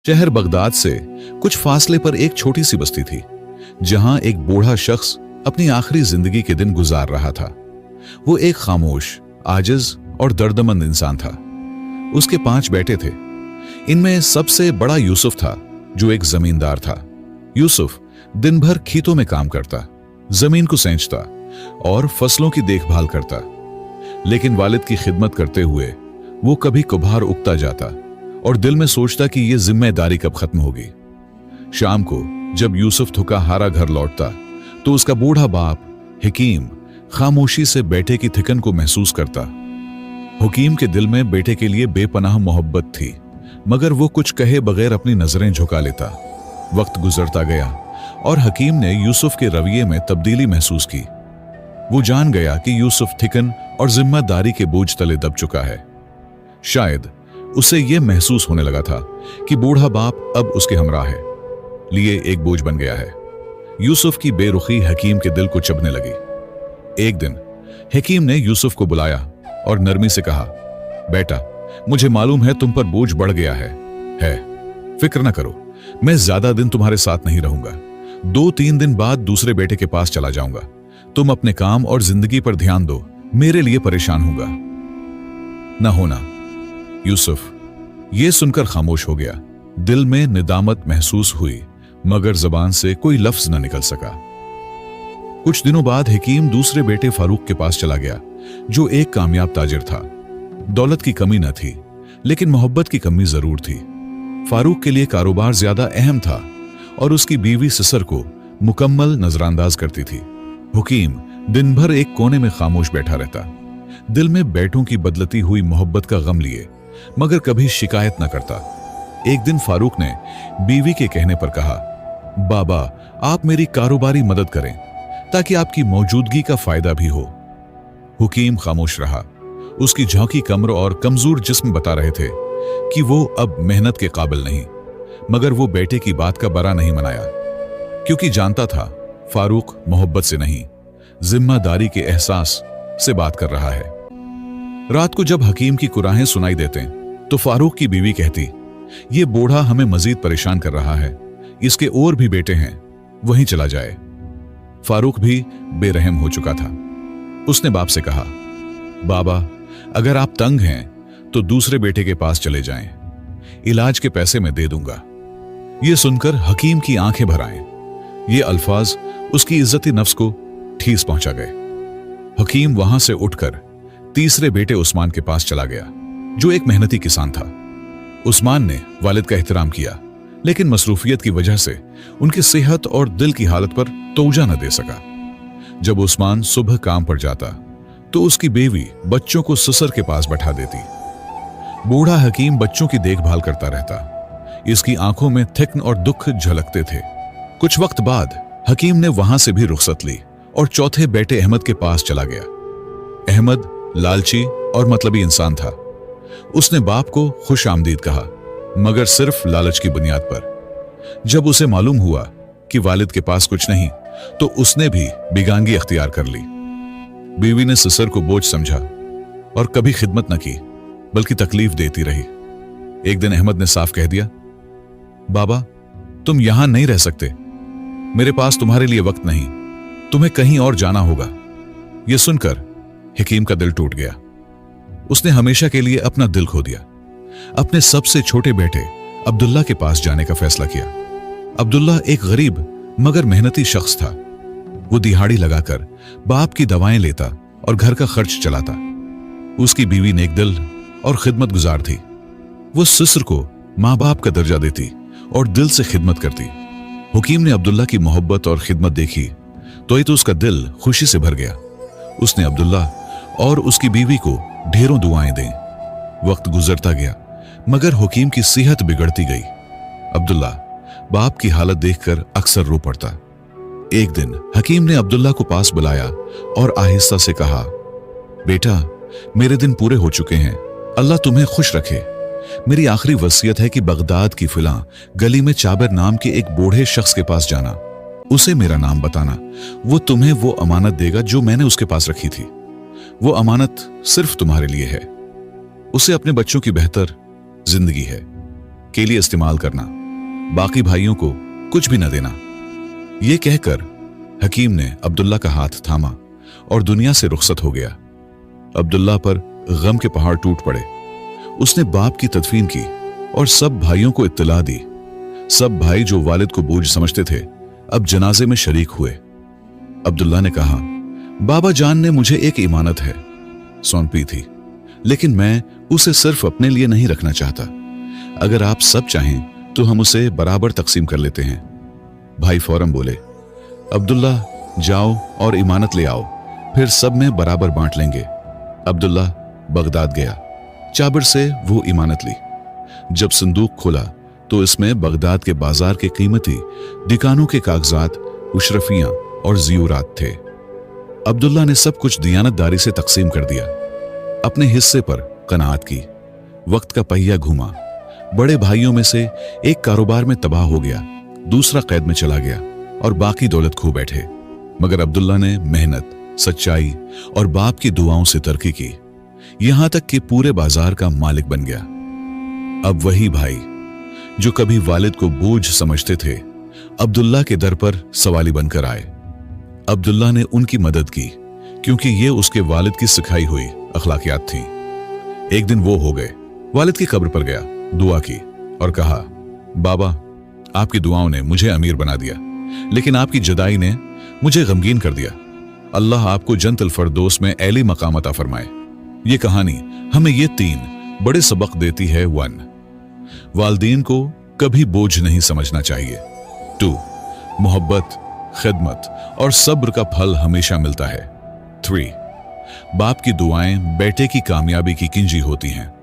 शहर बगदाद से कुछ फासले पर एक छोटी सी बस्ती थी, जहां एक बूढ़ा शख्स अपनी आखिरी जिंदगी के दिन गुजार रहा था। वो एक खामोश, आजिज और दर्दमंद इंसान था। उसके 5 बेटे थे। इनमें सबसे बड़ा यूसुफ था, जो एक जमींदार था। यूसुफ दिन भर खेतों में काम करता, जमीन को सेंचता और फसलों की देखभाल करता। लेकिन वालिद की खिदमत करते हुए वो कभी कुभार उगता जाता और दिल में सोचता कि ये जिम्मेदारी कब खत्म होगी। शाम को जब यूसुफ थका हारा घर लौटता तो उसका बूढ़ा बाप हकीम खामोशी से बेटे की थिकन को महसूस करता। हकीम के दिल में बेटे के लिए बेपनाह मोहब्बत थी, मगर वो कुछ कहे बगैर अपनी नजरें झुका लेता। वक्त गुजरता गया और हकीम ने यूसुफ के रवैये में तब्दीली महसूस की। वो जान गया कि यूसुफ थिकन और जिम्मेदारी के बोझ तले दब चुका है। शायद उसे यह महसूस होने लगा था कि बूढ़ा बाप अब उसके हमराह है, लिए एक बोझ बन गया है। यूसुफ की बेरुखी हकीम के दिल को चुभने लगी। एक दिन हकीम ने यूसुफ को बुलाया और नरमी से कहा, बेटा, मुझे मालूम है तुम पर बोझ बढ़ गया है। फिक्र न करो, मैं ज्यादा दिन तुम्हारे साथ नहीं रहूंगा। 2-3 दिन बाद दूसरे बेटे के पास चला जाऊंगा। तुम अपने काम और जिंदगी पर ध्यान दो, मेरे लिए परेशान होगा न होना। यूसुफ ये सुनकर खामोश हो गया। दिल में निदामत महसूस हुई, मगर जबान से कोई लफ्ज न निकल सका। कुछ दिनों बाद हकीम दूसरे बेटे फारूक के पास चला गया, जो एक कामयाब ताजिर था। दौलत की कमी न थी, लेकिन मोहब्बत की कमी जरूर थी। फारूक के लिए कारोबार ज्यादा अहम था और उसकी बीवी सिसर को मुकम्मल नजरअंदाज करती थी। हकीम दिन भर एक कोने में खामोश बैठा रहता, दिल में बेटों की बदलती हुई मोहब्बत का गम लिए, मगर कभी शिकायत न करता। एक दिन फारूक ने बीवी के कहने पर कहा, बाबा, आप मेरी कारोबारी मदद करें ताकि आपकी मौजूदगी का फायदा भी हो। हकीम खामोश रहा। उसकी झांकी कमर और कमजोर जिस्म बता रहे थे कि वो अब मेहनत के काबिल नहीं, मगर वो बेटे की बात का बरा नहीं मनाया, क्योंकि जानता था फारूक मोहब्बत से नहीं, जिम्मेदारी के एहसास से बात कर रहा है। रात को जब हकीम की कुराहें सुनाई देते तो फारूक की बीवी कहती, ये बूढ़ा हमें मजीद परेशान कर रहा है, इसके और भी बेटे हैं, वहीं चला जाए। फारूक भी बेरहम हो चुका था। उसने बाप से कहा, बाबा, अगर आप तंग हैं तो दूसरे बेटे के पास चले जाएं, इलाज के पैसे मैं दे दूंगा। यह सुनकर हकीम की आंखें भर आए। ये अल्फाज उसकी इज्जती नफ्स को ठेस पहुंचा गए। हकीम वहां से उठकर तीसरे बेटे उस्मान के पास चला गया, जो एक मेहनती किसान था। उस्मान ने वालिद का एहतराम किया, लेकिन मसरूफियत की वजह से उनकी सेहत और दिल की हालत पर तोजा न दे सका। जब उस्मान सुबह काम पर जाता तो उसकी बीवी बच्चों को ससुर के पास बैठा देती। बूढ़ा हकीम बच्चों की देखभाल करता रहता। इसकी आंखों में थिक्न और दुख झलकते थे। कुछ वक्त बाद हकीम ने वहां से भी रुखसत ली और चौथे बेटे अहमद के पास चला गया। अहमद लालची और मतलबी इंसान था। उसने बाप को खुश आमदीद कहा, मगर सिर्फ लालच की बुनियाद पर। जब उसे मालूम हुआ कि वालिद के पास कुछ नहीं, तो उसने भी बिगांगी अख्तियार कर ली। बीवी ने ससुर को बोझ समझा और कभी खिदमत न की, बल्कि तकलीफ देती रही। एक दिन अहमद ने साफ कह दिया, बाबा, तुम यहां नहीं रह सकते, मेरे पास तुम्हारे लिए वक्त नहीं, तुम्हें कहीं और जाना होगा। यह सुनकर हकीम का दिल टूट गया। उसने हमेशा के लिए अपना दिल खो दिया। अपने सबसे छोटे बेटे अब्दुल्ला के पास जाने का फैसला किया। अब्दुल्ला एक गरीब मगर मेहनती शख्स था। वो दिहाड़ी लगाकर बाप की दवाएं लेता और घर का खर्च चलाता। उसकी बीवी नेक दिल और खिदमत गुजार थी। वो ससुर को माँ बाप का दर्जा देती और दिल से खिदमत करती। हकीम ने अब्दुल्ला की मोहब्बत और खिदमत देखी तो उसका दिल खुशी से भर गया। उसने अब्दुल्ला और उसकी बीवी को ढेरों दुआएं दी। वक्त गुजरता गया, मगर हकीम की सेहत बिगड़ती गई। अब्दुल्ला बाप की हालत देखकर अक्सर रो पड़ता। एक दिन हकीम ने अब्दुल्ला को पास बुलाया और आहिस्ता से कहा, बेटा, मेरे दिन पूरे हो चुके हैं, अल्लाह तुम्हें खुश रखे। मेरी आखिरी वसीयत है कि बगदाद की फिला गली में चाबर नाम के एक बूढ़े शख्स के पास जाना, उसे मेरा नाम बताना। वो तुम्हें वो अमानत देगा जो मैंने उसके पास रखी थी। वो अमानत सिर्फ तुम्हारे लिए है। उसे अपने बच्चों की बेहतर जिंदगी है के लिए इस्तेमाल करना। बाकी भाइयों को कुछ भी न देना। ये कहकर हकीम ने अब्दुल्ला का हाथ थामा और दुनिया से रुखसत हो गया। अब्दुल्ला पर गम के पहाड़ टूट पड़े। उसने बाप की तदफीन की और सब भाइयों को इत्तला दी। सब भाई जो वालिद को बोझ समझते थे अब जनाजे में शरीक हुए। अब्दुल्ला ने कहा, बाबा जान ने मुझे एक इमानत है सौंपी थी, लेकिन मैं उसे सिर्फ अपने लिए नहीं रखना चाहता। अगर आप सब चाहें तो हम उसे बराबर तकसीम कर लेते हैं। भाई फौरन बोले, अब्दुल्ला जाओ और इमानत ले आओ, फिर सब में बराबर बांट लेंगे। अब्दुल्ला बगदाद गया। चाबिर से वो इमानत ली। जब संदूक खोला तो इसमें बगदाद के बाजार के कीमती दिकानों के कागजात, उशरफियां और जियूरात थे। अब्दुल्ला ने सब कुछ दियानतदारी से तकसीम कर दिया। अपने हिस्से पर कनाअत की। वक्त का पहिया घूमा। बड़े भाइयों में से एक कारोबार में तबाह हो गया, दूसरा कैद में चला गया और बाकी दौलत खो बैठे। मगर अब्दुल्ला ने मेहनत, सच्चाई और बाप की दुआओं से तरक्की की, यहां तक कि पूरे बाजार का मालिक बन गया। अब वही भाई जो कभी वालिद को बोझ समझते थे अब्दुल्ला के दर पर सवाली बनकर आए। अब्दुल्ला ने उनकी मदद की क्योंकि ये उसके वालिद की सिखाई हुई अखलाकियात थी। एक दिन वो हो गए, वालिद की कब्र पर गया, दुआ की और कहा, बाबा आपकी दुआओं ने मुझे अमीर बना दिया, लेकिन आपकी जुदाई ने मुझे गमगीन कर दिया। अल्लाह आपको जन्नतुल फरदौस में ऐली मकाम अता फरमाए। ये कहानी हमें ये 3 बड़े सबक देती है। 1, वालिदैन को कभी बोझ नहीं समझना चाहिए। 2, मोहब्बत, खिदमत और सब्र का फल हमेशा मिलता है। 3, बाप की दुआएं बेटे की कामयाबी की किंजी होती हैं।